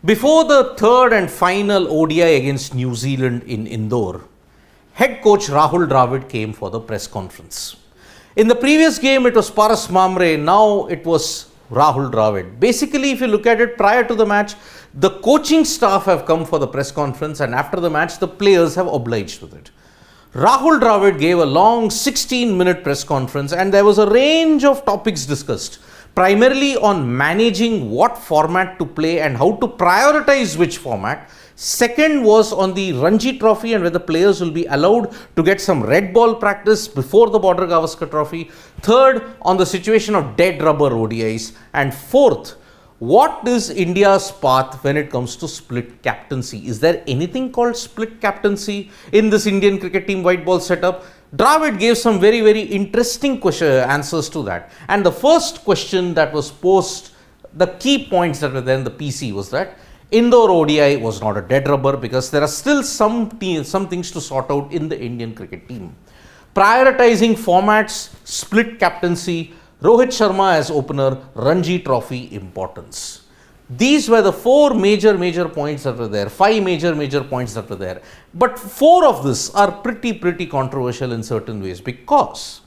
Before the third and final ODI against New Zealand in Indore, head coach Rahul Dravid came for the press conference. In the previous game, it was Paras Mamre. Now it was Rahul Dravid. Basically, if you look at it, prior to the match, the coaching staff have come for the press conference, and after the match, the players have obliged with it. Rahul Dravid gave a long 16-minute press conference, and there was a range of topics discussed, primarily on managing what format to play and how to prioritize which format. Second was on the Ranji Trophy and whether players will be allowed to get some red ball practice before the Border Gavaskar Trophy. Third, on the situation of dead rubber ODIs. And fourth, what is India's path when it comes to split captaincy? Is there anything called split captaincy in this Indian cricket team white ball setup? Dravid gave some very, very interesting answers to that. And the first question that was posed, the key points that were there in the PC was that Indore ODI was not a dead rubber because there are still some things to sort out in the Indian cricket team. Prioritizing formats, split captaincy, Rohit Sharma as opener, Ranji Trophy importance. These were the four major points that were there, five major points that were there. But four of these are pretty controversial in certain ways, because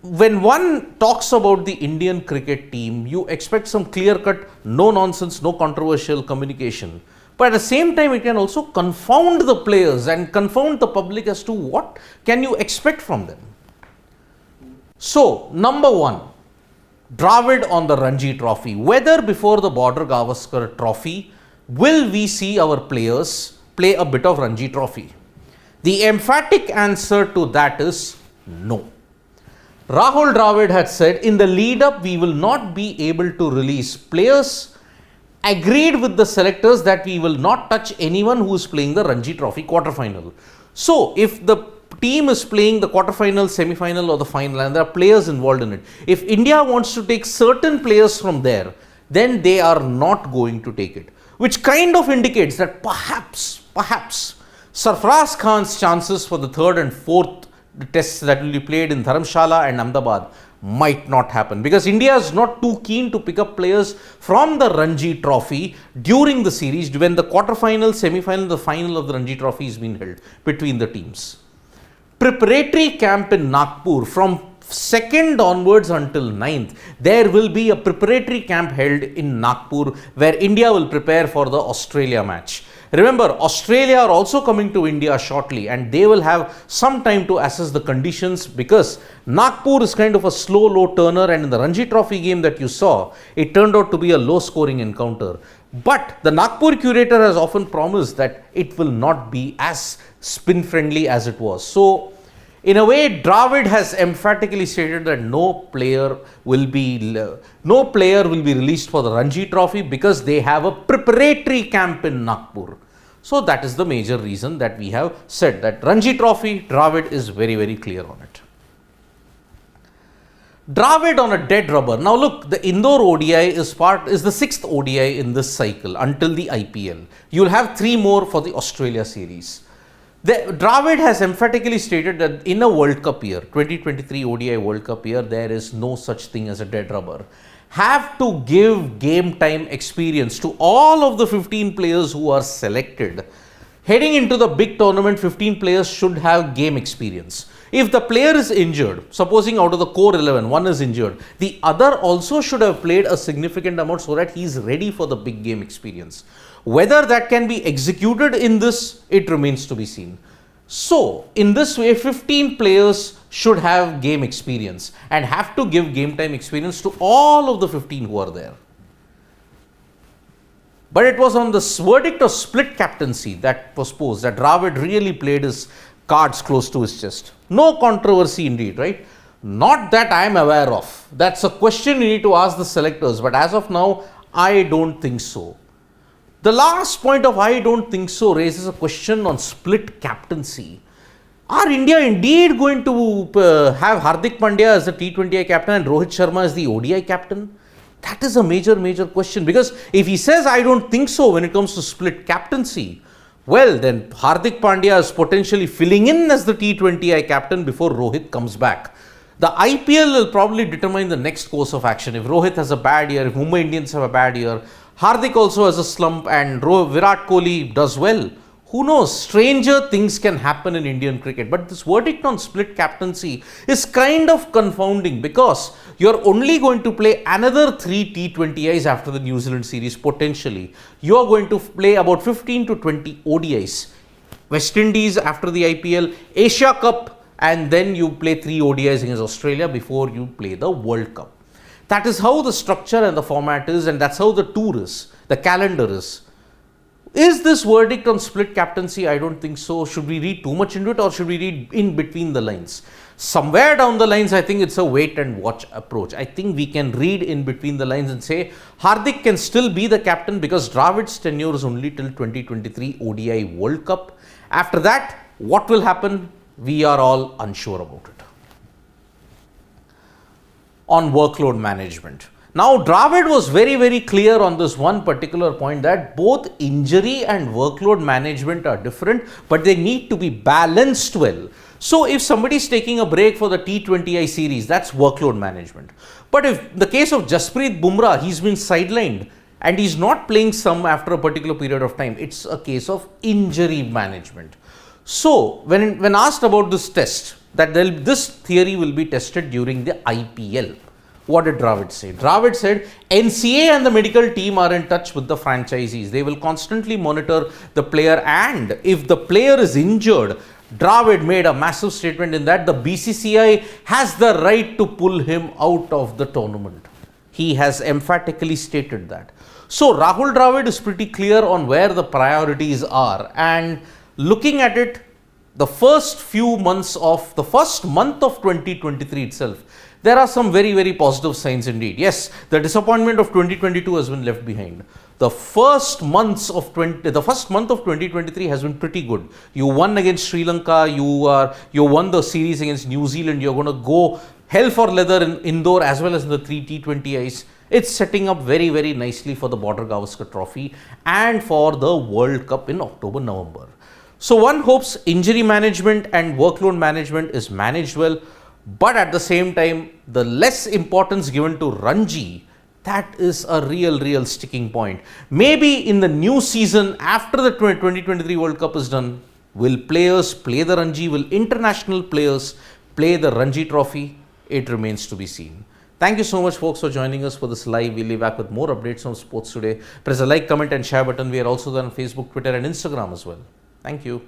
when one talks about the Indian cricket team, you expect some clear-cut, no-nonsense, no controversial communication. But at the same time, it can also confound the players and confound the public as to what can you expect from them. So, number one, Dravid on the Ranji Trophy. Whether before the Border Gavaskar Trophy, will we see our players play a bit of Ranji Trophy? The emphatic answer to that is no. Rahul Dravid had said in the lead up, we will not be able to release players. Agreed with the selectors that we will not touch anyone who is playing the Ranji Trophy quarterfinal. So, if the team is playing the quarterfinal, semi-final or the final and there are players involved in it, if India wants to take certain players from there, then they are not going to take it. Which kind of indicates that perhaps Sarfaraz Khan's chances for the third and fourth tests that will be played in Dharamshala and Ahmedabad might not happen, because India is not too keen to pick up players from the Ranji Trophy during the series when the quarterfinal, semi-final, the final of the Ranji Trophy is being held between the teams. Preparatory camp in Nagpur from 2nd onwards until 9th, there will be a preparatory camp held in Nagpur where India will prepare for the Australia match. Remember, Australia are also coming to India shortly and they will have some time to assess the conditions, because Nagpur is kind of a slow, low turner, and in the Ranji Trophy game that you saw, it turned out to be a low scoring encounter. But the Nagpur curator has often promised that it will not be as spin friendly as it was. So, in a way, Dravid has emphatically stated that no player will be released for the Ranji Trophy because they have a preparatory camp in Nagpur. So that is the major reason that we have said that Ranji Trophy, Dravid is very clear on it. Dravid on a dead rubber. Now look, the Indore ODI is the 6th ODI in this cycle until the IPL. You will have 3 more for the Australia series. Dravid has emphatically stated that in a World Cup year, 2023 ODI World Cup year, there is no such thing as a dead rubber. Have to give game time experience to all of the 15 players who are selected. Heading into the big tournament, 15 players should have game experience. If the player is injured, supposing out of the core 11, one is injured, the other also should have played a significant amount so that he is ready for the big game experience. Whether that can be executed in this, it remains to be seen. So, in this way, 15 players should have game experience and have to give game time experience to all of the 15 who are there. But it was on the verdict of split captaincy that was posed that Dravid really played his cards close to his chest. No controversy indeed, right? Not that I am aware of. That's a question you need to ask the selectors, but as of now, I don't think so. The last point of I don't think so raises a question on split captaincy. Are India indeed going to have Hardik Pandya as the T20I captain and Rohit Sharma as the ODI captain? That is a major question, because if he says I don't think so when it comes to split captaincy, well then Hardik Pandya is potentially filling in as the T20I captain before Rohit comes back. The IPL will probably determine the next course of action. If Rohit has a bad year, if Mumbai Indians have a bad year, Hardik also has a slump and Virat Kohli does well. Who knows? Stranger things can happen in Indian cricket. But this verdict on split captaincy is kind of confounding because you're only going to play another 3 T20Is after the New Zealand series potentially. You are going to play about 15 to 20 ODIs. West Indies after the IPL, Asia Cup, and then you play 3 ODIs against Australia before you play the World Cup. That is how the structure and the format is, and that's how the tour is, the calendar is. Is this verdict on split captaincy? I don't think so. Should we read too much into it, or should we read in between the lines? Somewhere down the lines, I think it's a wait and watch approach. I think we can read in between the lines and say Hardik can still be the captain because Dravid's tenure is only till 2023 ODI World Cup. After that, what will happen? We are all unsure about it. On workload management. Now, Dravid was very clear on this one particular point that both injury and workload management are different, but they need to be balanced well. So, if somebody is taking a break for the T20I series, that's workload management. But if the case of Jasprit Bumrah, he's been sidelined and he's not playing some after a particular period of time, it's a case of injury management. So, when asked about this test, that this theory will be tested during the IPL. What did Dravid say? Dravid said NCA and the medical team are in touch with the franchisees. They will constantly monitor the player, and if the player is injured, Dravid made a massive statement in that the BCCI has the right to pull him out of the tournament. He has emphatically stated that. So Rahul Dravid is pretty clear on where the priorities are, and looking at it, the first month of 2023 itself, there are some very positive signs indeed. Yes, the disappointment of 2022 has been left behind. The first month of 2023 has been pretty good. You won against Sri Lanka, you won the series against New Zealand, you're going to go hell for leather in Indore as well as in the 3 T20Is. It's setting up very nicely for the Border Gavaskar Trophy and for the World Cup in October, November. So one hopes injury management and workload management is managed well, but at the same time, the less importance given to Ranji, that is a real sticking point. Maybe in the new season, after the 2023 World Cup is done, will players play the Ranji? Will international players play the Ranji Trophy? It remains to be seen. Thank you so much, folks, for joining us for this live. We'll be back with more updates on sports today. Press the like, comment and share button. We are also there on Facebook, Twitter and Instagram as well. Thank you.